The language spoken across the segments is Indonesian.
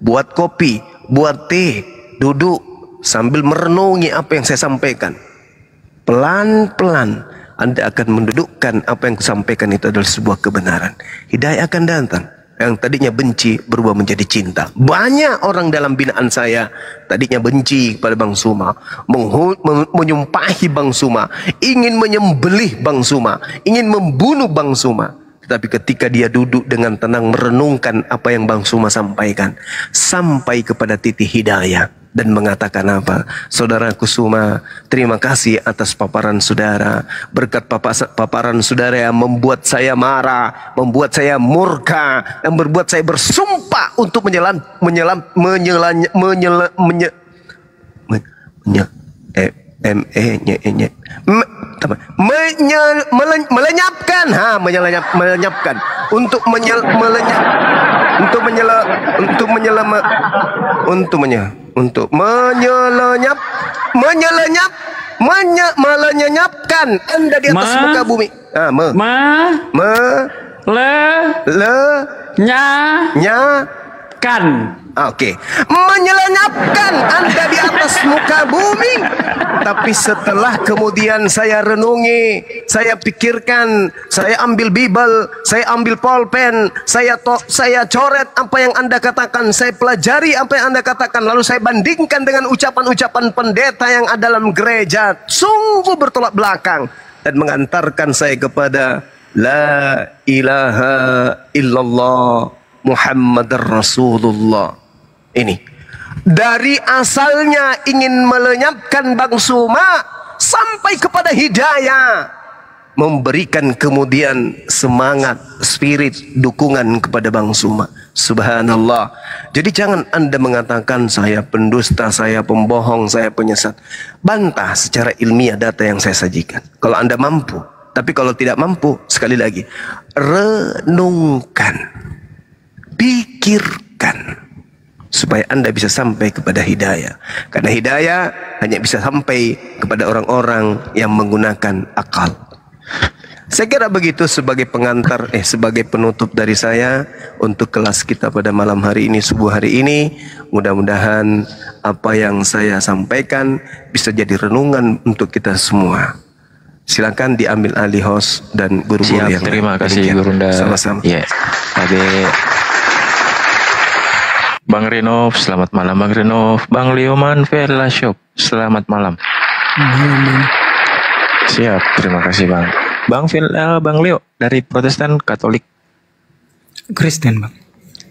buat kopi, buat teh, duduk sambil merenungi apa yang saya sampaikan. Pelan-pelan Anda akan mendudukkan apa yang kusampaikan itu adalah sebuah kebenaran. Hidayah akan datang. Yang tadinya benci berubah menjadi cinta. Banyak orang dalam binaan saya tadinya benci kepada Bang Suma, menyumpahi Bang Suma, ingin menyembelih Bang Suma, ingin membunuh Bang Suma. Tetapi ketika dia duduk dengan tenang merenungkan apa yang Bang Suma sampaikan, sampai kepada titik hidayah dan mengatakan apa? Saudaraku Suma, terima kasih atas paparan saudara. Berkat paparan saudara yang membuat saya marah, membuat saya murka, yang berbuat saya bersumpah untuk melenyapkan untuk melenyapkan Anda di atas muka bumi. Oke, menyelenyapkan Anda di atas muka bumi. Tapi setelah kemudian saya renungi, saya pikirkan, saya ambil Bible, saya ambil pulpen, saya coret apa yang Anda katakan, saya pelajari apa yang Anda katakan, lalu saya bandingkan dengan ucapan-ucapan pendeta yang ada dalam gereja, sungguh bertolak belakang dan mengantarkan saya kepada la ilaha illallah Muhammadar Rasulullah. Ini dari asalnya ingin melenyapkan Bang Suma sampai kepada hidayah, memberikan kemudian semangat, spirit, dukungan kepada Bang Suma. Subhanallah. Jadi jangan Anda mengatakan saya pendusta, saya pembohong, saya penyesat. Bantah secara ilmiah data yang saya sajikan kalau Anda mampu. Tapi kalau tidak mampu, sekali lagi, renungkan, pikirkan, supaya Anda bisa sampai kepada hidayah. Karena hidayah hanya bisa sampai kepada orang-orang yang menggunakan akal. Saya kira begitu sebagai pengantar, sebagai penutup dari saya untuk kelas kita pada malam hari ini, subuh hari ini. Mudah-mudahan apa yang saya sampaikan bisa jadi renungan untuk kita semua. Silakan diambil alih host dan guru-guru yang terima kasih Gurunda. Sama-sama. Ya, Bang Renov, selamat malam Bang Renov. Bang Leoman Vela Shop, selamat malam. Siap, terima kasih Bang. Bang Leo dari Protestan Katolik. Kristen Bang.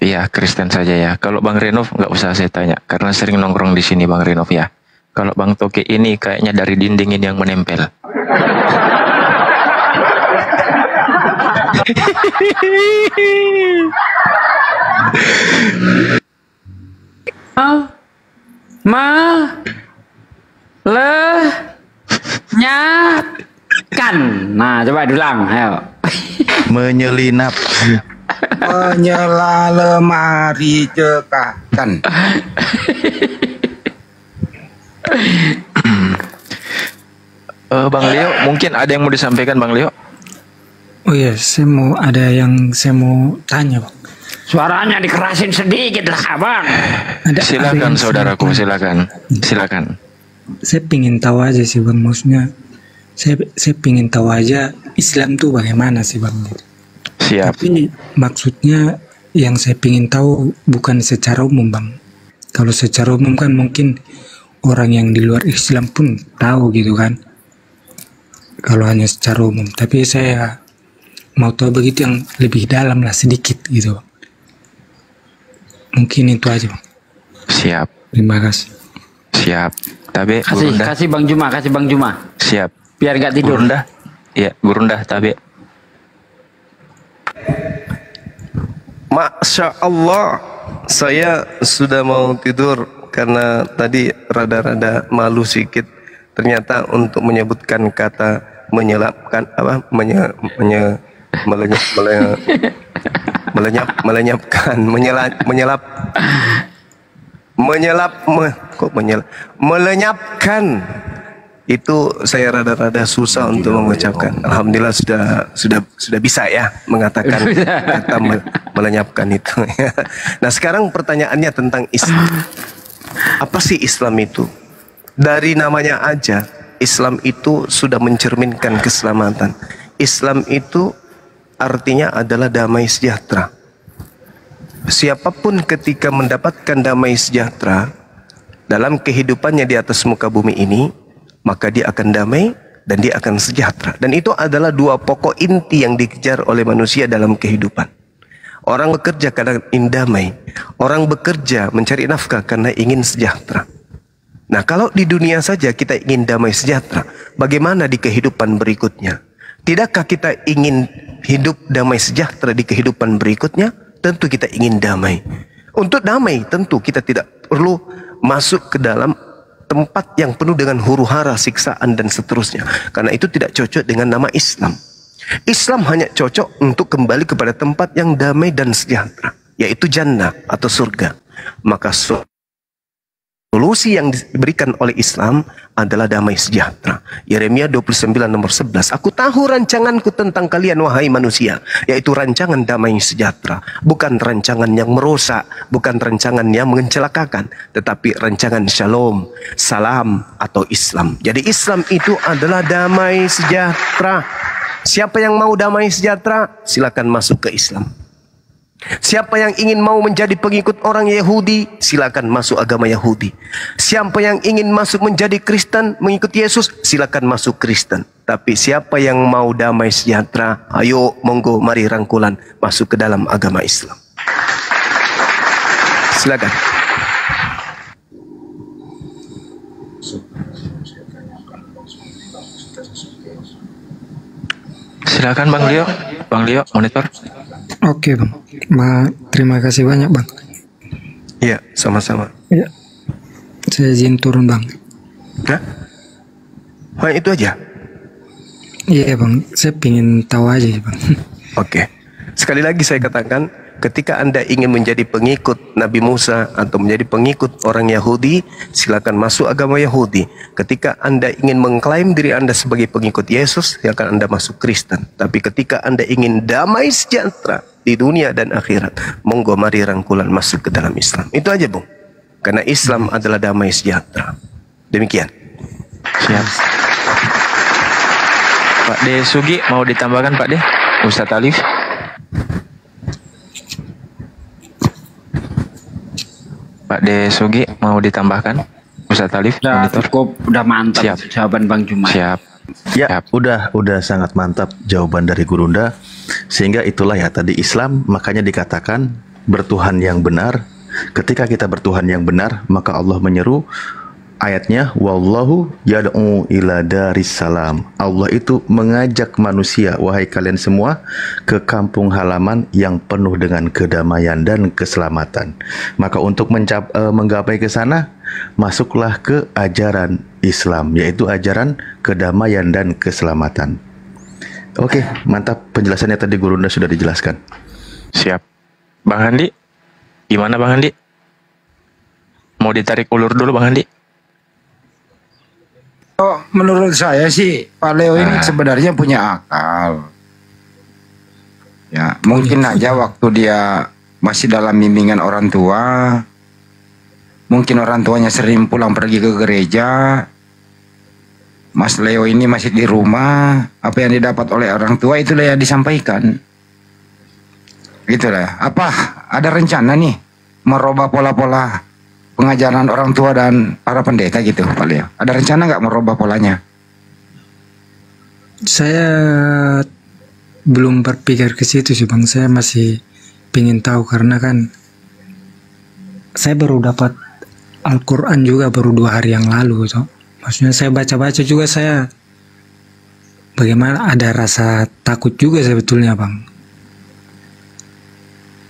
Iya, Kristen saja ya. Kalau Bang Renov nggak usah saya tanya, karena sering nongkrong di sini Bang Renov ya. Kalau Bang Toke ini kayaknya dari dinding ini yang menempel. Menyelinapkan. Nah, coba diulang, ayo. Menyelinap. Menyela lemari cekakan. Bang Leo, mungkin ada yang mau disampaikan Bang Leo? Oh iya, ada yang saya mau tanya Bang. Suaranya dikerasin sedikit lah Bang. Silakan saudaraku, silakan. Saya pingin tahu aja sih Bang, maksudnya saya pingin tahu aja Islam tuh bagaimana sih Bang. Siap. Tapi maksudnya yang saya pingin tahu bukan secara umum Bang. Kalau secara umum kan mungkin orang yang di luar Islam pun tahu gitu kan. Kalau hanya secara umum, tapi saya mau tahu begitu yang lebih dalam lah sedikit gitu Bang. Mungkin itu aja Bang. Siap. Terima kasih. Siap. Tabe. Kasih Bang Juma. Siap. Biar gak tidur. Gurunda. Ya, Gurunda Tabe. Masya Allah, saya sudah mau tidur karena tadi rada-rada malu sedikit. Ternyata untuk menyebutkan kata menyelapkan apa melenyapkan Itu saya rada-rada susah untuk mengucapkan. Alhamdulillah sudah bisa ya mengatakan kata melenyapkan itu. Nah, sekarang pertanyaannya tentang Islam. Apa sih Islam itu? Dari namanya aja, Islam itu sudah mencerminkan keselamatan. Islam itu artinya adalah damai sejahtera. Siapapun ketika mendapatkan damai sejahtera dalam kehidupannya di atas muka bumi ini, maka dia akan damai dan dia akan sejahtera. Dan itu adalah dua pokok inti yang dikejar oleh manusia dalam kehidupan. Orang bekerja karena ingin damai. Orang bekerja mencari nafkah karena ingin sejahtera. Nah, kalau di dunia saja kita ingin damai sejahtera, bagaimana di kehidupan berikutnya? Tidakkah kita ingin hidup damai sejahtera di kehidupan berikutnya? Tentu kita ingin damai. Untuk damai tentu kita tidak perlu masuk ke dalam tempat yang penuh dengan huru-hara, siksaan dan seterusnya. Karena itu tidak cocok dengan nama Islam. Islam hanya cocok untuk kembali kepada tempat yang damai dan sejahtera, yaitu jannah atau surga. Maka solusi yang diberikan oleh Islam adalah damai sejahtera. Yeremia 29 nomor 11. Aku tahu rancanganku tentang kalian wahai manusia, yaitu rancangan damai sejahtera. Bukan rancangan yang merusak, bukan rancangan yang mencelakakan, tetapi rancangan shalom, salam atau Islam. Jadi Islam itu adalah damai sejahtera. Siapa yang mau damai sejahtera, silakan masuk ke Islam. Siapa yang ingin mau menjadi pengikut orang Yahudi, silakan masuk agama Yahudi. Siapa yang ingin masuk menjadi Kristen, mengikuti Yesus, silakan masuk Kristen. Tapi siapa yang mau damai sejahtera, ayo monggo mari rangkulan masuk ke dalam agama Islam. Silakan. Silakan Bang Leo, monitor. Oke Bang, terima kasih banyak Bang. Iya, sama-sama. Ya, saya izin turun Bang. Hah? Hanya itu aja? Iya Bang, saya ingin tahu aja Bang. Oke. Sekali lagi saya katakan, ketika Anda ingin menjadi pengikut Nabi Musa atau menjadi pengikut orang Yahudi, silakan masuk agama Yahudi. Ketika Anda ingin mengklaim diri Anda sebagai pengikut Yesus, silakan Anda masuk Kristen. Tapi ketika Anda ingin damai sejahtera di dunia dan akhirat, monggo mari rangkulan masuk ke dalam Islam. Itu aja Bung. Karena Islam adalah damai sejahtera. Demikian. Siap. Pak De Sugi mau ditambahkan Pak De? Ustadz Alif. Pak De Sugi mau ditambahkan? Ustadz Alif, Udah monitor. cukup, udah mantap. Siap. Jawaban Bang Juma. Siap. Ya, Siap. udah sangat mantap jawaban dari Gurunda. Sehingga itulah ya tadi Islam makanya dikatakan bertuhan yang benar. Ketika kita bertuhan yang benar, maka Allah menyeru ayatnya wallahu yad'u ila darissalam. Allah itu mengajak manusia, wahai kalian semua, ke kampung halaman yang penuh dengan kedamaian dan keselamatan. Maka untuk menggapai ke sana, masuklah ke ajaran Islam, yaitu ajaran kedamaian dan keselamatan. Oke, mantap penjelasannya tadi Gurunda sudah dijelaskan. Siap. Bang Handi, gimana Bang Handi? Mau ditarik ulur dulu Bang Handi? Oh, menurut saya sih Pak Leo ini sebenarnya punya akal. Ya, mungkin aja waktu dia masih dalam bimbingan orang tua, mungkin orang tuanya sering pulang pergi ke gereja, Mas Leo ini masih di rumah, apa yang didapat oleh orang tua itulah yang disampaikan. Gitulah. Apa ada rencana nih merubah pola-pola pengajaran orang tua dan para pendeta gitu Pak Leo? Ada rencana nggak merubah polanya? Saya belum berpikir ke situ sih Bang. Saya masih pengen tahu karena kan saya baru dapat Al-Quran juga baru 2 hari yang lalu gitu. Maksudnya saya baca-baca juga saya bagaimana ada rasa takut juga sebetulnya Bang.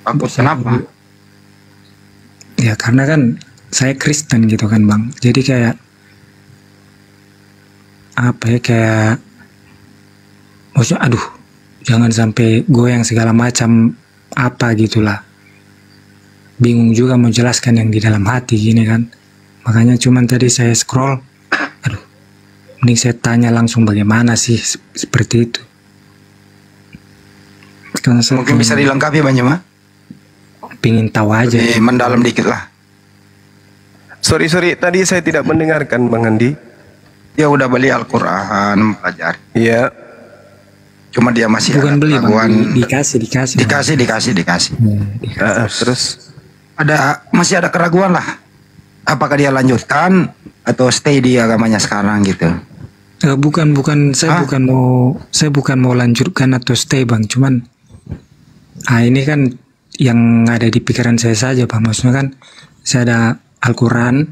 Takut kenapa? Ya karena kan saya Kristen gitu kan Bang. Jadi kayak apa ya, kayak maksudnya aduh jangan sampai goyang segala macam apa gitulah. Bingung juga mau jelaskan yang di dalam hati gini kan. Makanya cuman tadi saya scroll, aduh Mending saya tanya langsung bagaimana sih seperti itu. Karena saya Mungkin bisa dilengkapi Bang Juma. pingin tahu aja. Lebih mendalam dikit lah. Sorry, tadi saya tidak mendengarkan Bang Andi. Dia udah beli Al-Quran, pelajari. Iya. Cuma dia masih Bukan ada beli Bang, keraguan. dikasih. Bang. Terus Masih ada keraguan lah. Apakah dia lanjutkan atau stay di agamanya sekarang gitu? Bukan saya bukan mau lanjutkan atau stay Bang, cuman ini kan yang ada di pikiran saya saja Bang. Maksudnya kan saya ada Al-Quran,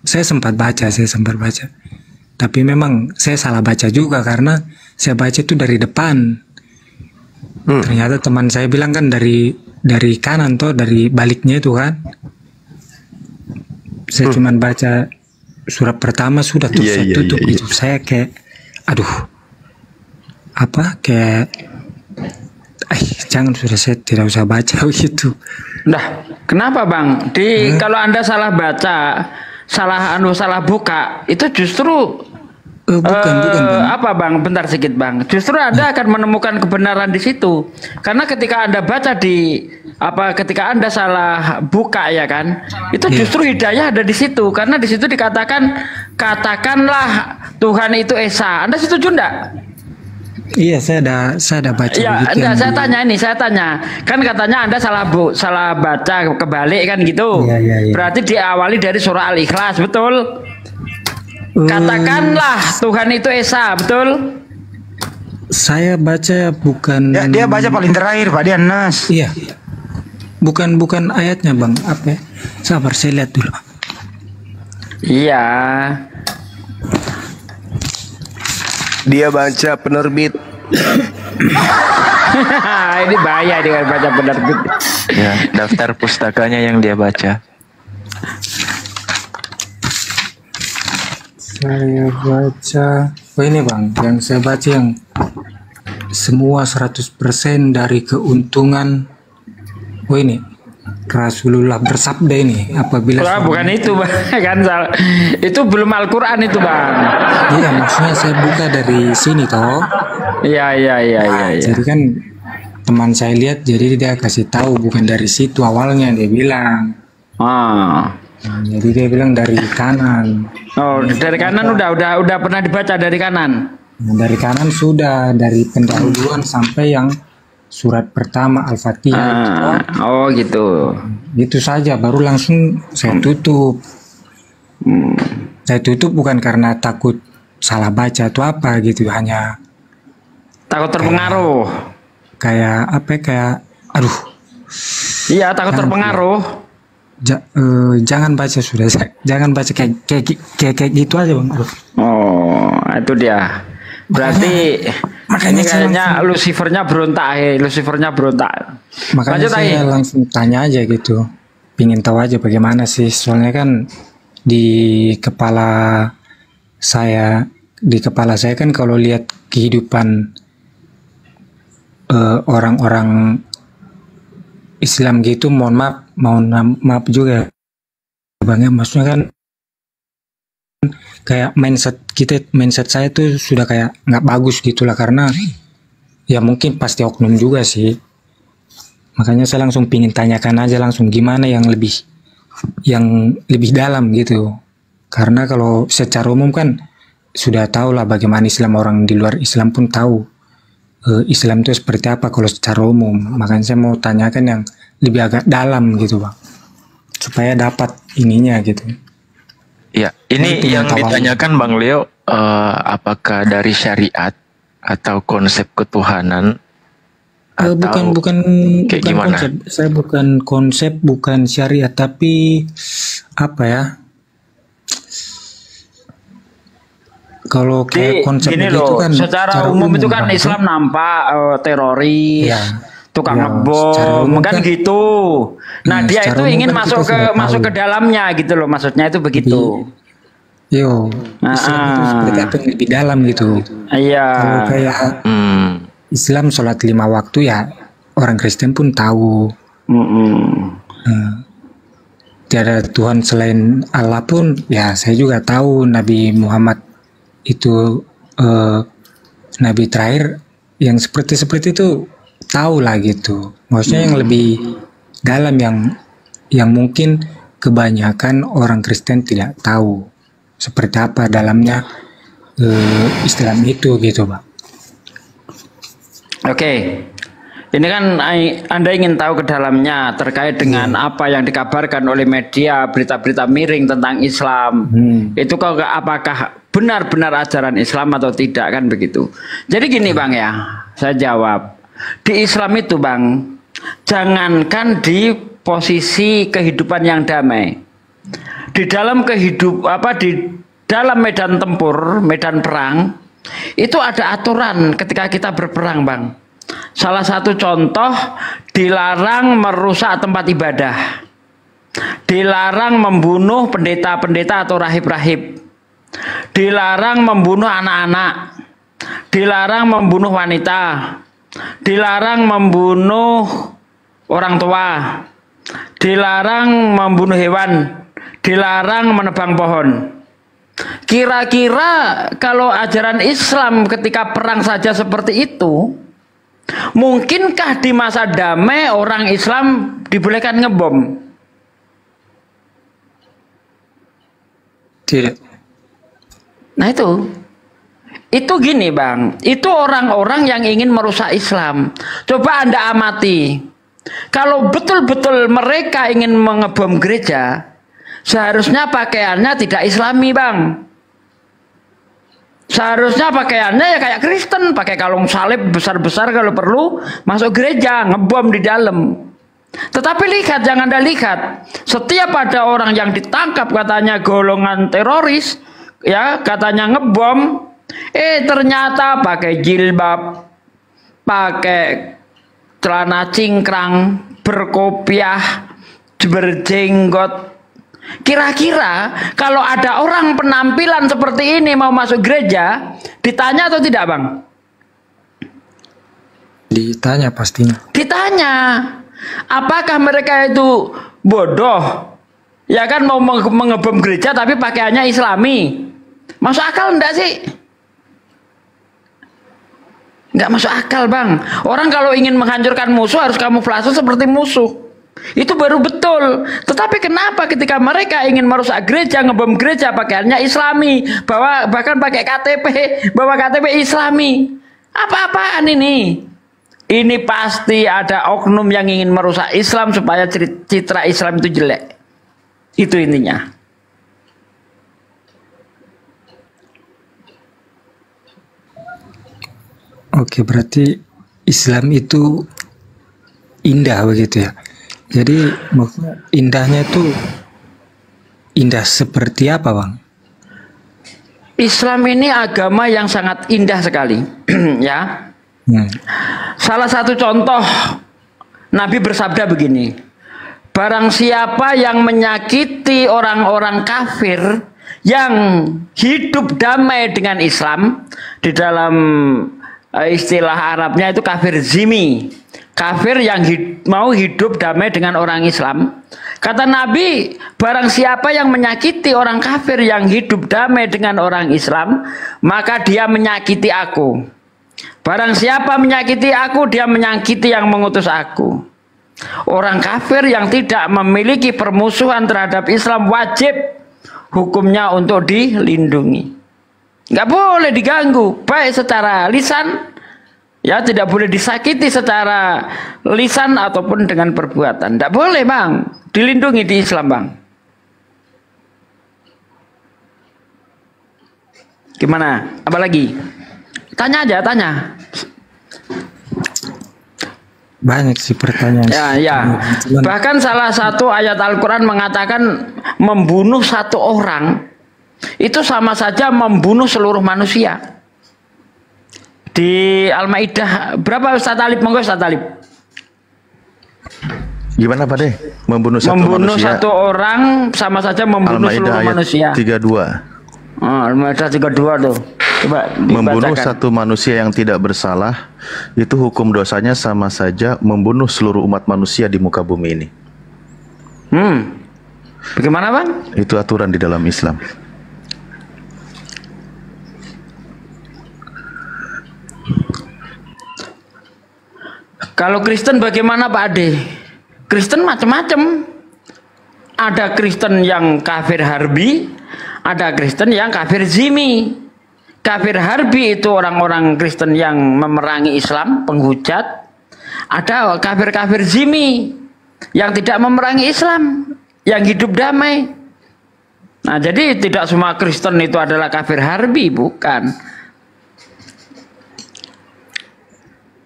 saya sempat baca, tapi memang saya salah baca juga karena saya baca itu dari depan. Ternyata teman saya bilang kan dari kanan toh, dari baliknya itu kan. Saya cuman baca surat pertama sudah tuh saya tutup gitu. Saya kayak jangan, sudah, saya tidak usah baca gitu. Dah, kenapa Bang? Kalau Anda salah baca, salah buka, itu justru bukan Bang. apa Bang? Bentar sedikit Bang. Justru Anda akan menemukan kebenaran di situ. Karena ketika Anda baca ketika Anda salah buka ya kan, itu justru hidayah ada di situ. Karena di situ dikatakan, katakanlah Tuhan itu Esa. Anda setuju enggak? Iya, saya ada baca. Iya, enggak, saya tanya. Kan katanya Anda salah baca kebalik kan gitu. Iya. Berarti diawali dari surah Al-Ikhlas, betul? Katakanlah Tuhan itu Esa, betul? Saya baca bukan. Ya, dia baca paling terakhir Pak dia Nas. Iya. Bukan ayatnya Bang, apa ya? Sabar, saya lihat dulu. Iya. dia baca penerbit. Ini bahaya dengan baca penerbit. Ya, daftar pustakanya yang dia baca. Saya baca, ini Bang, yang saya baca yang semua 100% dari keuntungan. Ini Rasulullah bersabda ini apabila bukan itu Bang, kan salah. Itu belum Al-Quran itu Bang. Iya, maksudnya saya buka dari sini toh. Iya. Jadi kan teman saya lihat, jadi dia kasih tahu bukan dari situ awalnya, dia bilang. Jadi dia bilang dari kanan. Oh, dari kanan udah pernah dibaca dari kanan. Dari kanan sudah, dari pendahuluan sampai yang surat pertama Al-Fatihah. Oh gitu. Itu saja, baru langsung saya tutup. Saya tutup bukan karena takut salah baca atau apa gitu, hanya takut terpengaruh. Iya, takut terpengaruh. Jangan baca sudah, jangan baca kayak gitu aja Bang. Oh, itu dia. Berarti makanya ini kayaknya Lucifernya berontak. Makanya saya langsung tanya aja gitu, pingin tahu aja bagaimana sih, soalnya kan di kepala saya kan kalau lihat kehidupan orang-orang Islam gitu, mohon maaf juga Bang ya, maksudnya kan kayak mindset saya tuh sudah kayak nggak bagus gitulah, karena ya mungkin pasti oknum juga sih. Makanya saya langsung pingin tanyakan aja langsung gimana yang lebih dalam gitu, karena kalau secara umum kan sudah tahu lah bagaimana Islam, orang di luar Islam pun tahu Islam itu seperti apa kalau secara umum. Makanya saya mau tanyakan yang lebih agak dalam gitu Bang, supaya dapat ininya gitu. Ya, ini yang ditanyakan Bang Leo, apakah dari syariat atau konsep ketuhanan? Bukan gimana? konsep. Saya bukan konsep, bukan syariat, tapi apa ya? Kalau kayak konsep begitu kan secara umum itu kan Islam nampak teroris, tukang ngebom, kan gitu. Nah, dia itu ingin kan masuk ke dalamnya gitu loh, maksudnya itu begitu. Islam itu seperti apa yang lebih dalam gitu. Iya. Kalau kayak Islam sholat 5 waktu ya orang Kristen pun tahu. tiada Tuhan selain Allah pun, ya saya juga tahu Nabi Muhammad itu Nabi terakhir yang seperti itu, tahu lah gitu. Maksudnya yang lebih dalam yang mungkin kebanyakan orang Kristen tidak tahu seperti apa dalamnya Islam itu gitu, Bang. Oke. Ini kan Anda ingin tahu ke dalamnya terkait dengan apa yang dikabarkan oleh media, berita-berita miring tentang Islam. Itu apakah benar-benar ajaran Islam atau tidak, kan begitu. Jadi gini Bang ya, saya jawab. Di Islam itu Bang, jangankan di posisi kehidupan yang damai. Di dalam di dalam medan tempur, medan perang, itu ada aturan ketika kita berperang Bang. Salah satu contoh, dilarang merusak tempat ibadah, dilarang membunuh pendeta-pendeta atau rahib-rahib, dilarang membunuh anak-anak, dilarang membunuh wanita, dilarang membunuh orang tua, dilarang membunuh hewan, dilarang menebang pohon. Kira-kira kalau ajaran Islam ketika perang saja seperti itu, mungkinkah di masa damai orang Islam dibolehkan ngebom? Tidak. Nah itu gini Bang, itu orang-orang yang ingin merusak Islam. Coba Anda amati, kalau betul-betul mereka ingin mengebom gereja, seharusnya pakaiannya tidak Islami Bang. Seharusnya pakaiannya ya kayak Kristen, pakai kalung salib besar-besar kalau perlu, masuk gereja, ngebom di dalam. Tetapi lihat, jangan Anda lihat, setiap ada orang yang ditangkap katanya golongan teroris, ya katanya ngebom, ternyata pakai jilbab, pakai celana cingkrang, berkopiah, berjenggot. Kira-kira kalau ada orang penampilan seperti ini mau masuk gereja, ditanya atau tidak Bang? Ditanya pastinya. Ditanya. Apakah mereka itu bodoh? Ya kan mau mengebom gereja tapi pakaiannya Islami. Masuk akal enggak sih? Enggak masuk akal Bang. Orang kalau ingin menghancurkan musuh harus kamuflase seperti musuh. Itu baru betul. Tetapi kenapa ketika mereka ingin merusak gereja, ngebom gereja, pakaiannya Islami, bahkan pakai KTP, bawa KTP Islami? Apa-apaan ini? Ini pasti ada oknum yang ingin merusak Islam supaya citra Islam itu jelek. Itu intinya. Oke, berarti Islam itu indah begitu ya. Jadi indahnya itu indah seperti apa Bang? Islam ini agama yang sangat indah sekali. Ya. Salah satu contoh, Nabi bersabda begini, barang siapa yang menyakiti orang-orang kafir yang hidup damai dengan Islam, di dalam istilah Arabnya itu kafir zimmi, kafir yang mau hidup damai dengan orang Islam. Kata Nabi, barang siapa yang menyakiti orang kafir yang hidup damai dengan orang Islam, maka dia menyakiti aku. Barang siapa menyakiti aku, dia menyakiti yang mengutus aku. Orang kafir yang tidak memiliki permusuhan terhadap Islam wajib hukumnya untuk dilindungi. Nggak boleh diganggu, baik secara lisan, ya tidak boleh disakiti secara lisan ataupun dengan perbuatan. Nggak boleh Bang, dilindungi di Islam Bang. Gimana? Apa lagi? Tanya aja, tanya. Banyak sih pertanyaan. Ya. Bahkan salah satu ayat Al-Quran mengatakan membunuh satu orang itu sama saja membunuh seluruh manusia. Di Al-Maidah berapa Ustaz Talib? Monggo Ustaz Talib. Gimana Pak deh? Membunuh satu orang sama saja membunuh seluruh manusia. 32. Al-Maidah 32 tuh. Coba membunuh satu manusia yang tidak bersalah itu hukum dosanya sama saja membunuh seluruh umat manusia di muka bumi ini. Bagaimana Bang? Itu aturan di dalam Islam. Kalau Kristen bagaimana Pak Ade? Kristen macam-macam. Ada Kristen yang kafir harbi, ada Kristen yang kafir zimi. Kafir harbi itu orang-orang Kristen yang memerangi Islam, penghujat. Ada kafir-kafir zimi yang tidak memerangi Islam, yang hidup damai. Nah, jadi tidak semua Kristen itu adalah kafir harbi, bukan.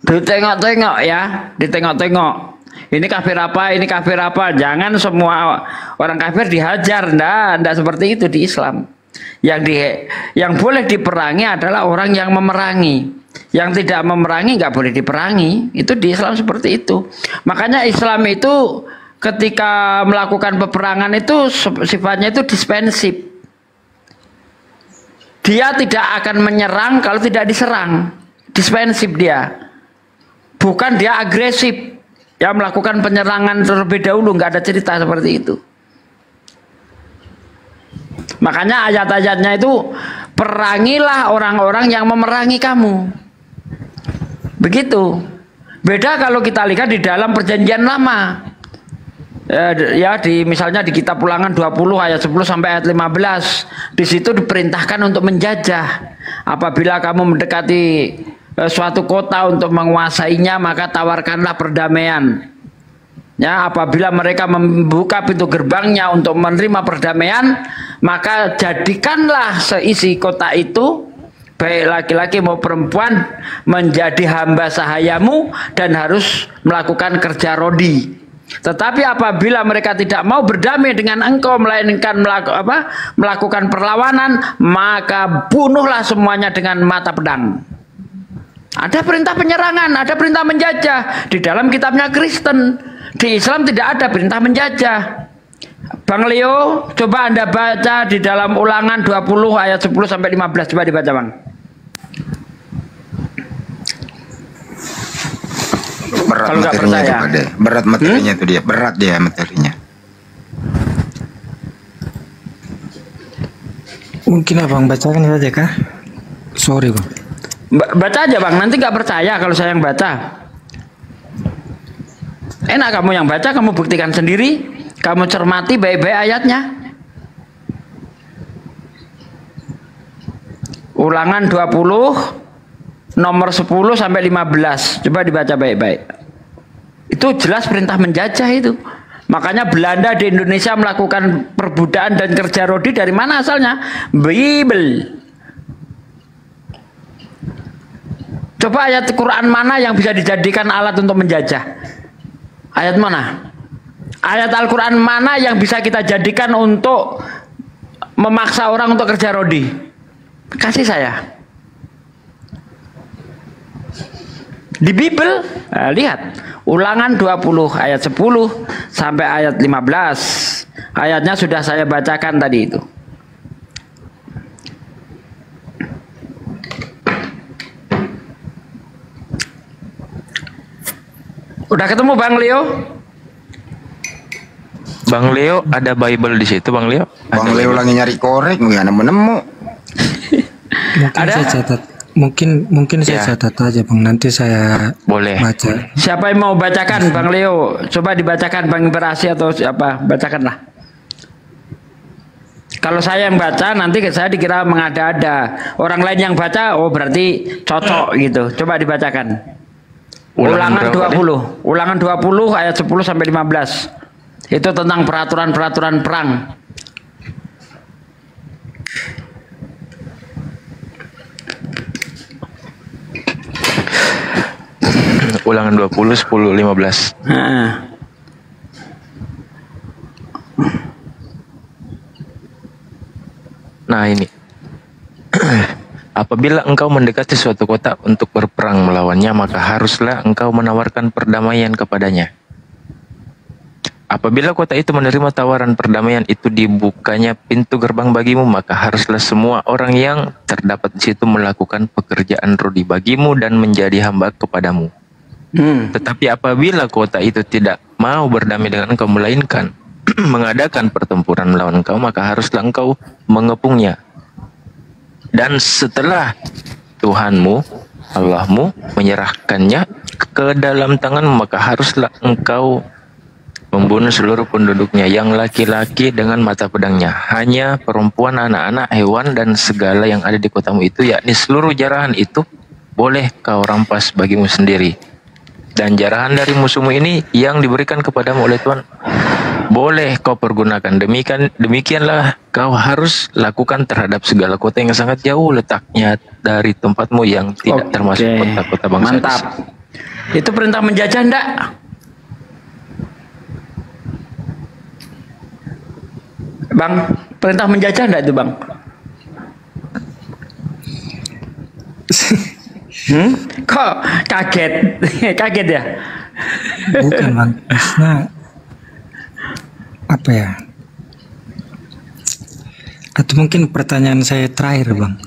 Ditengok-tengok ya, ditengok-tengok. Ini kafir apa, ini kafir apa. Jangan semua orang kafir dihajar. Nggak seperti itu di Islam. Yang boleh diperangi adalah orang yang memerangi. Yang tidak memerangi nggak boleh diperangi. Itu di Islam seperti itu. Makanya Islam itu ketika melakukan peperangan itu sifatnya itu dispensif. Dia tidak akan menyerang kalau tidak diserang. Dispensif dia. Bukan dia agresif. Ya melakukan penyerangan terlebih dahulu, nggak ada cerita seperti itu. Makanya ayat-ayatnya itu perangilah orang-orang yang memerangi kamu. Begitu. Beda kalau kita lihat di dalam perjanjian lama. Ya misalnya di kitab Ulangan 20 ayat 10 sampai ayat 15. Di situ diperintahkan untuk menjajah. Apabila kamu mendekati suatu kota untuk menguasainya, maka tawarkanlah perdamaian. Ya, apabila mereka membuka pintu gerbangnya untuk menerima perdamaian, maka jadikanlah seisi kota itu, baik laki-laki maupun perempuan, menjadi hamba sahayamu dan harus melakukan kerja rodi. Tetapi apabila mereka tidak mau berdamai dengan engkau, melainkan melakukan perlawanan, maka bunuhlah semuanya dengan mata pedang. Ada perintah penyerangan, ada perintah menjajah. Di dalam kitabnya Kristen. Di Islam tidak ada perintah menjajah. Bang Leo, coba Anda baca di dalam Ulangan 20 ayat 10 sampai 15. Coba dibaca, Bang. Berat Kalau nggak materinya percaya. itu Pak De. Berat materinya itu dia. Berat dia materinya. Mungkin abang bacakan saja kah? Sorry bang. Baca aja Bang, nanti nggak percaya kalau saya yang baca. Enak kamu yang baca, kamu buktikan sendiri, kamu cermati baik-baik ayatnya. Ulangan 20 nomor 10 sampai 15. Coba dibaca baik-baik. Itu jelas perintah menjajah itu. Makanya Belanda di Indonesia melakukan perbudakan dan kerja rodi dari mana asalnya? Bible. Coba ayat Quran mana yang bisa dijadikan alat untuk menjajah? Ayat mana? Ayat Al-Quran mana yang bisa kita jadikan untuk memaksa orang untuk kerja rodi? Kasih saya. Di Bible, lihat. Ulangan 20 ayat 10 sampai ayat 15. Ayatnya sudah saya bacakan tadi itu. Udah ketemu Bang Leo? Bang Leo ada Bible di situ, Bang Leo? Bang Leo lagi nyari korek, nggak nemu. Mungkin Ada? saya catat. Mungkin saya Ya. catat aja bang. Nanti saya Boleh. baca. Siapa yang mau bacakan Bang Leo? Coba dibacakan Bang Imperasi atau siapa? Bacakanlah. Kalau saya yang baca nanti saya dikira mengada-ada. Orang lain yang baca, oh berarti cocok gitu. Coba dibacakan. Ulangan berapa, 20. Ulangan 20 ayat 10 sampai 15. Itu tentang peraturan-peraturan perang. Ulangan 20, 10, 15. Nah, Nah ini. Apabila engkau mendekati suatu kota untuk berperang melawannya, maka haruslah engkau menawarkan perdamaian kepadanya. Apabila kota itu menerima tawaran perdamaian itu, dibukanya pintu gerbang bagimu, maka haruslah semua orang yang terdapat di situ melakukan pekerjaan rodi bagimu dan menjadi hamba kepadamu. Tetapi apabila kota itu tidak mau berdamai dengan engkau, melainkan mengadakan pertempuran melawan engkau, maka haruslah engkau mengepungnya. Dan setelah Tuhanmu, Allahmu menyerahkannya ke dalam tanganmu, maka haruslah engkau membunuh seluruh penduduknya, yang laki-laki dengan mata pedangnya. Hanya perempuan, anak-anak, hewan, dan segala yang ada di kotamu itu, yakni seluruh jarahan itu, boleh kau rampas bagimu sendiri. Dan jarahan dari musuhmu ini yang diberikan kepadamu oleh Tuhan, boleh kau pergunakan. Demikianlah kau harus lakukan terhadap segala kota yang sangat jauh letaknya dari tempatmu, yang tidak termasuk kota-kota bangsa. Mantap. Itu perintah menjajah enggak? Bang, perintah menjajah enggak itu, Bang? Kok kaget? Kaget ya? Bukan Bang, maksudnya apa ya? Atau mungkin pertanyaan saya terakhir Bang.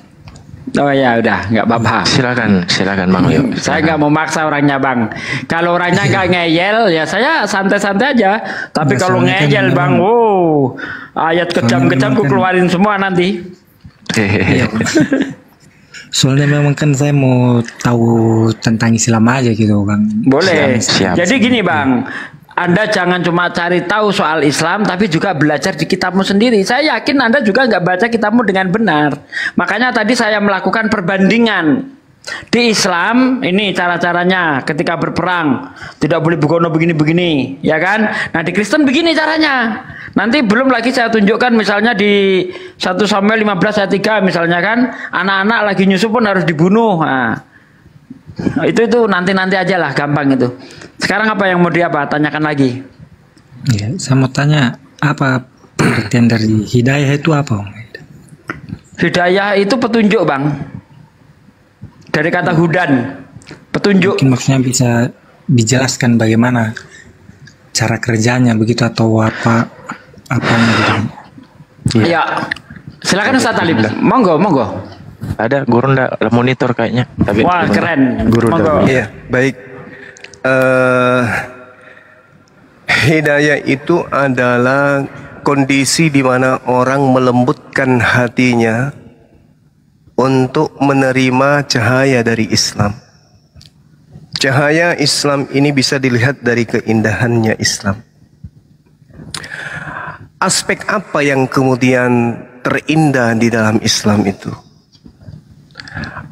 Oh ya udah, nggak apa-apa. Silakan Bang. Yuk, saya nggak mau maksa orangnya Bang. Kalau orangnya nggak ngeyel, ya saya santai-santai aja. Tapi kalau ngeyel kan Bang, ayat kejam-kejam ku keluarin semua nanti. Iya, soalnya memang kan saya mau tahu tentang Islam aja gitu Bang. Boleh. Siap. Jadi gini Bang, Anda jangan cuma cari tahu soal Islam, tapi juga belajar di kitabmu sendiri. Saya yakin Anda juga nggak baca kitabmu dengan benar. Makanya tadi saya melakukan perbandingan. Di Islam ini cara-caranya ketika berperang, tidak boleh begono begini-begini, ya kan? Nah di Kristen begini caranya. Nanti belum lagi saya tunjukkan misalnya di 1 Samuel 15 ayat 3 misalnya kan, anak-anak lagi nyusu pun harus dibunuh. Nah, itu nanti aja lah, gampang itu. Sekarang apa yang mau tanyakan lagi? Ya, saya mau tanya apa pengertian dari hidayah itu apa Bang? Hidayah itu petunjuk Bang. Dari kata hudan, petunjuk. Mungkin maksudnya bisa dijelaskan bagaimana cara kerjanya begitu atau apanya gitu. Ya, silakan Ustaz Talib. Monggo. Ada guru ndak monitor kayaknya. Tapi wah keren. Guru monggo. Iya, baik. Hidayah itu adalah kondisi di mana orang melembutkan hatinya untuk menerima cahaya dari Islam. Cahaya Islam ini bisa dilihat dari keindahannya Islam. Aspek apa yang kemudian terindah di dalam Islam itu?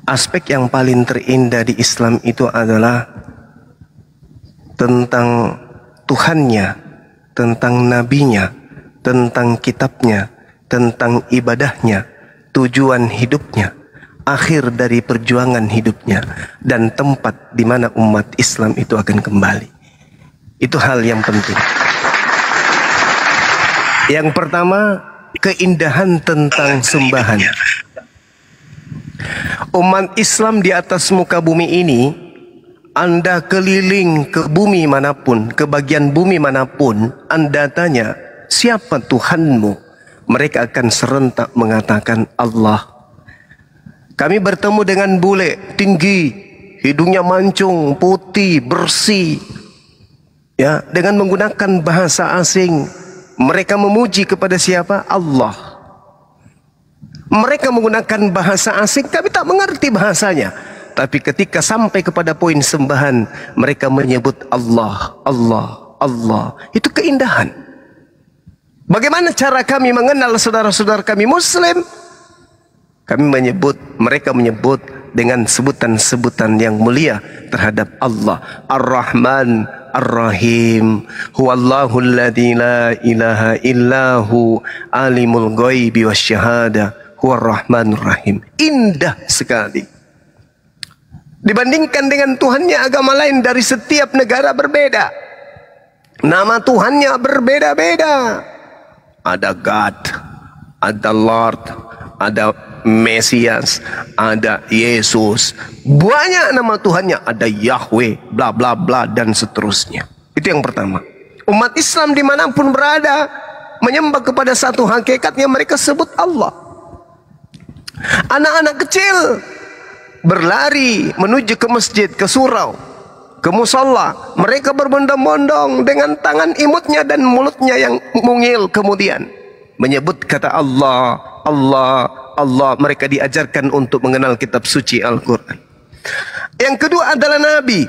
Aspek yang paling terindah di Islam itu adalah tentang Tuhannya, tentang nabinya, tentang kitabnya, tentang ibadahnya, tujuan hidupnya, akhir dari perjuangan hidupnya, dan tempat di mana umat Islam itu akan kembali. Itu hal yang penting. Yang pertama, keindahan tentang sembahan. Umat Islam di atas muka bumi ini, Anda keliling ke bumi manapun, ke bagian bumi manapun, Anda tanya, siapa Tuhanmu? Mereka akan serentak mengatakan Allah. Kami bertemu dengan bule tinggi, hidungnya mancung, putih, bersih, ya, dengan menggunakan bahasa asing. Mereka memuji kepada siapa? Allah. Mereka menggunakan bahasa asing, kami tak mengerti bahasanya. Tapi ketika sampai kepada poin sembahan, mereka menyebut Allah, Allah, Allah. Itu keindahan. Bagaimana cara kami mengenal saudara-saudara kami Muslim? Kami mereka menyebut dengan sebutan-sebutan yang mulia terhadap Allah. Ar-Rahman, Ar-Rahim, Huwallahu alladzi la ilaha illahu, alimul ghaibi wasyahada, Huwar-Rahmanur Rahim. Indah sekali. Dibandingkan dengan Tuhannya agama lain dari setiap negara berbeda. Nama Tuhannya berbeda-beda. Ada God, ada Lord, ada Mesias, ada Yesus. Banyak nama Tuhannya, ada Yahweh, bla bla bla dan seterusnya. Itu yang pertama. Umat Islam dimanapun berada menyembah kepada satu hakikat yang mereka sebut Allah. Anak-anak kecil berlari menuju ke masjid, ke surau, ke musalla, mereka berbondong-bondong dengan tangan imutnya dan mulutnya yang mungil, kemudian menyebut kata Allah, Allah, Allah. Mereka diajarkan untuk mengenal kitab suci Al-Quran. Yang kedua adalah Nabi.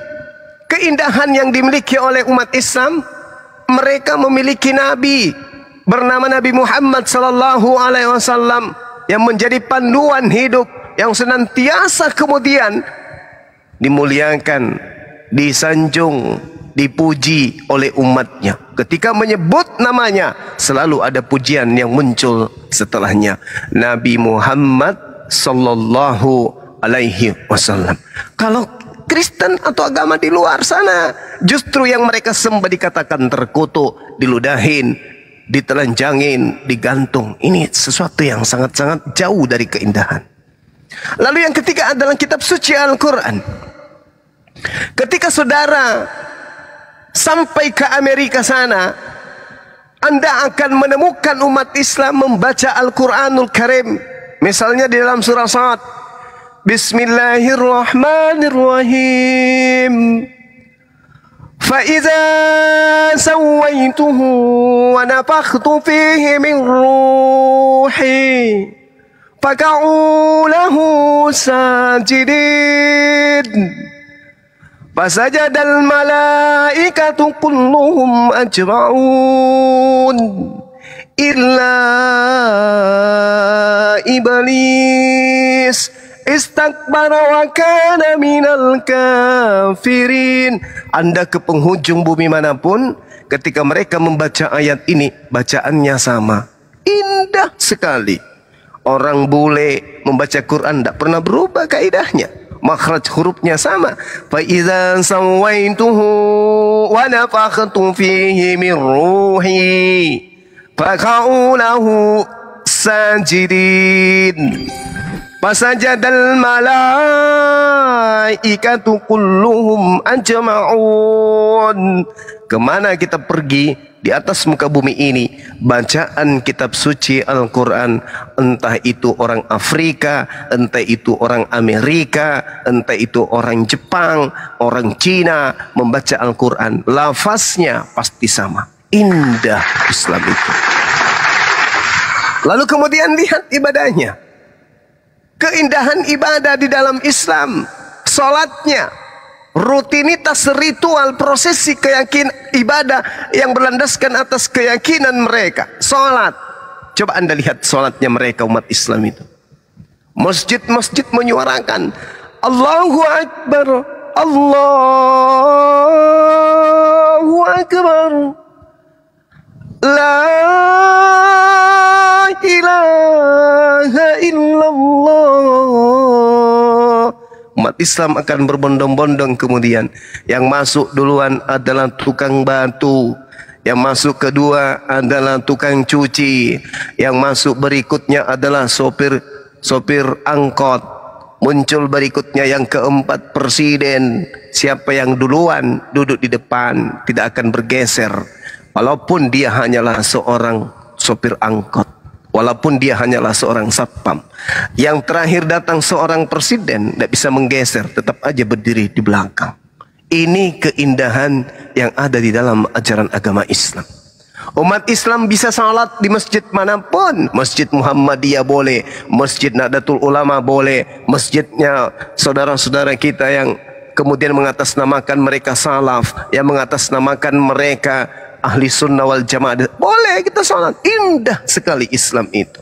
Keindahan yang dimiliki oleh umat Islam, mereka memiliki Nabi bernama Nabi Muhammad sallallahu alaihi wasallam yang menjadi panduan hidup, yang senantiasa kemudian dimuliakan, disanjung, dipuji oleh umatnya. Ketika menyebut namanya, selalu ada pujian yang muncul setelahnya. Nabi Muhammad sallallahu alaihi wasallam. Kalau Kristen atau agama di luar sana, justru yang mereka sembah dikatakan terkutuk, diludahin, ditelanjangin, digantung. Ini sesuatu yang sangat-sangat jauh dari keindahan. Lalu yang ketiga adalah kitab suci Al-Quran. Ketika saudara sampai ke Amerika sana, Anda akan menemukan umat Islam membaca Al-Quranul Karim. Misalnya di dalam surah Sad, Bismillahirrahmanirrahim. فَإِذَا سَوَّيْتُهُ وَنَفَخْتُ فِيهِ مِنْ رُوحِي فَقَعُوا لَهُ سَاجِدِينَ فَسَجَدَ الْمَلَائِكَةُ كُلُّهُمْ أَجْمَعُونَ إِلَّا إِبْلِيسَ istakbara wa kana minal kafirin. Anda ke penghujung bumi manapun, ketika mereka membaca ayat ini, bacaannya sama, indah sekali. Orang bule membaca Quran tidak pernah berubah kaidahnya, makhraj hurufnya sama. Fa idza sawaituhu wa nafakhtu fihi min ruhi faqa'u lahu sajidin fasajadal malaikatu kulluhum ajma'un. Kemana kita pergi di atas muka bumi ini, bacaan kitab suci Al-Quran, entah itu orang Afrika, entah itu orang Amerika, entah itu orang Jepang, orang Cina, membaca Al-Quran, lafaznya pasti sama. Indah Islam itu. Lalu kemudian lihat ibadahnya. Keindahan ibadah di dalam Islam, salatnya, rutinitas ritual prosesi keyakinan ibadah yang berlandaskan atas keyakinan mereka. Salat, coba Anda lihat salatnya mereka umat Islam itu. Masjid-masjid menyuarakan Allahu Akbar, Allahu Akbar, La ilaha illallah. Umat Islam akan berbondong-bondong kemudian. Yang masuk duluan adalah tukang batu, yang masuk kedua adalah tukang cuci, yang masuk berikutnya adalah sopir angkot, muncul berikutnya yang keempat presiden. Siapa yang duluan duduk di depan tidak akan bergeser, walaupun dia hanyalah seorang sopir angkot, walaupun dia hanyalah seorang satpam. Yang terakhir datang seorang presiden, tidak bisa menggeser, tetap aja berdiri di belakang. Ini keindahan yang ada di dalam ajaran agama Islam. Umat Islam bisa salat di masjid manapun. Masjid Muhammadiyah boleh, Masjid Nahdlatul Ulama boleh, masjidnya saudara-saudara kita yang kemudian mengatasnamakan mereka salaf, yang mengatasnamakan mereka ahli sunnah wal jamaah, boleh kita salat. Indah sekali Islam itu.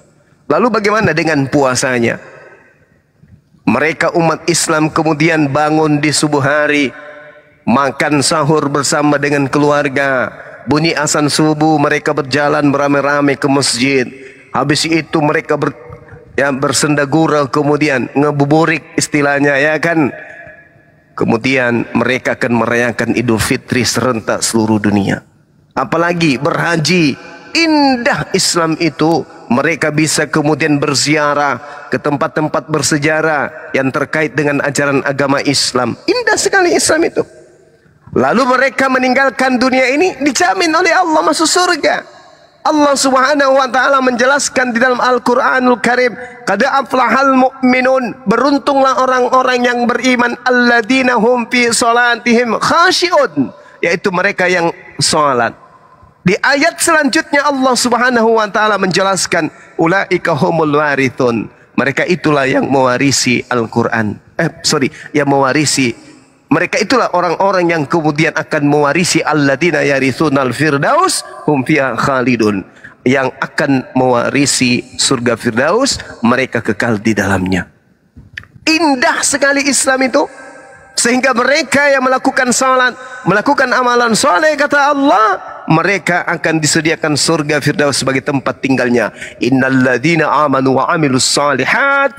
Lalu bagaimana dengan puasanya? Mereka umat Islam kemudian bangun di subuh hari, makan sahur bersama dengan keluarga, bunyi azan subuh, mereka berjalan beramai-ramai ke masjid. Habis itu mereka bersenda gurau, kemudian ngebuburik istilahnya, ya kan. Kemudian mereka akan merayakan Idul Fitri serentak seluruh dunia. Apalagi berhaji, indah Islam itu. Mereka bisa kemudian berziarah ke tempat-tempat bersejarah yang terkait dengan ajaran agama Islam. Indah sekali Islam itu. Lalu mereka meninggalkan dunia ini, dijamin oleh Allah masuk surga. Allah Subhanahu wa taala menjelaskan di dalam Al-Qur'anul Karim, qad aflahal mu'minun, beruntunglah orang-orang yang beriman, alladzina hum fi salatihim khashi'un, yaitu mereka yang salat. Di ayat selanjutnya Allah Subhanahu wa taala menjelaskan, ulaika humul warithun, mereka itulah yang mewarisi Al-Qur'an. Yang mewarisi, mereka itulah orang-orang yang kemudian akan mewarisi alladzina yarithunal firdaus hum fiha khalidun, yang akan mewarisi surga Firdaus, mereka kekal di dalamnya. Indah sekali Islam itu, sehingga mereka yang melakukan salat, melakukan amalan soleh, kata Allah, mereka akan disediakan surga Firdaus sebagai tempat tinggalnya. Innalladzina amanu wa amilus solihat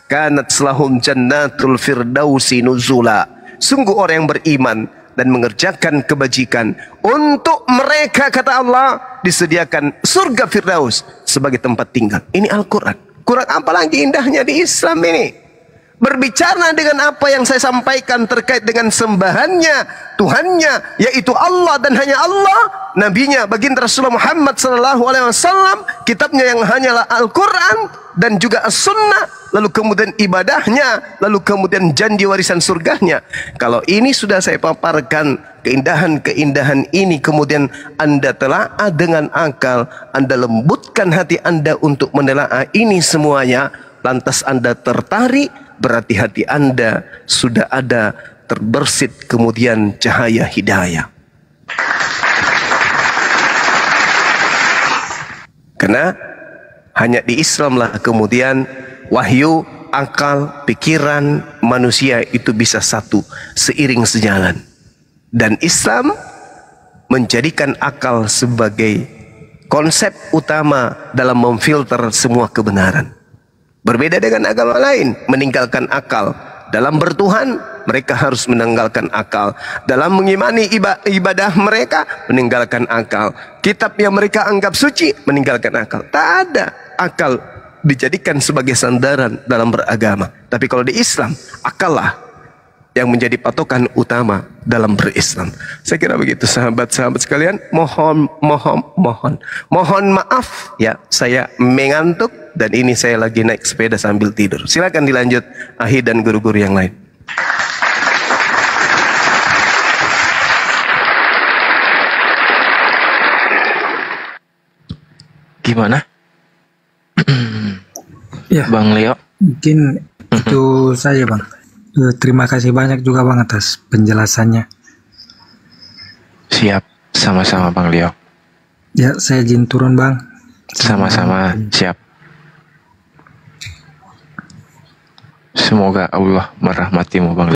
kanat lahum jannatul firdausi nuzula. Sungguh orang yang beriman dan mengerjakan kebajikan, untuk mereka, kata Allah, disediakan surga Firdaus sebagai tempat tinggal. Ini Al-Quran. Quran apa lagi indahnya di Islam ini? Berbicara dengan apa yang saya sampaikan terkait dengan sembahannya, Tuhannya, yaitu Allah dan hanya Allah, nabinya baginda Rasulullah Muhammad SAW, kitabnya yang hanyalah Al-Quran dan juga As-Sunnah, lalu kemudian ibadahnya, lalu kemudian janji warisan surganya. Kalau ini sudah saya paparkan, keindahan-keindahan ini, kemudian Anda telaah dengan akal, Anda lembutkan hati Anda untuk menelaah ini semuanya, lantas Anda tertarik, berarti hati Anda sudah ada terbersit kemudian cahaya hidayah. Karena hanya di Islamlah kemudian wahyu, akal, pikiran manusia itu bisa satu, seiring sejalan. Dan Islam menjadikan akal sebagai konsep utama dalam memfilter semua kebenaran. Berbeda dengan agama lain, meninggalkan akal. Dalam bertuhan, mereka harus meninggalkan akal. Dalam mengimani ibadah mereka, meninggalkan akal. Kitab yang mereka anggap suci, meninggalkan akal. Tak ada akal dijadikan sebagai sandaran dalam beragama. Tapi kalau di Islam, akallah yang menjadi patokan utama dalam berislam. Saya kira begitu sahabat-sahabat sekalian. Mohon maaf ya, saya mengantuk dan ini saya lagi naik sepeda sambil tidur. Silakan dilanjut Ahi dan guru-guru yang lain. Gimana? Ya, Bang Leo? mungkin itu saja Bang. Terima kasih banyak juga Bang atas penjelasannya. Siap, sama-sama Bang Leo. Ya, saya izin turun Bang. Sama-sama, siap. Semoga Allah merahmatimu Bang Leo.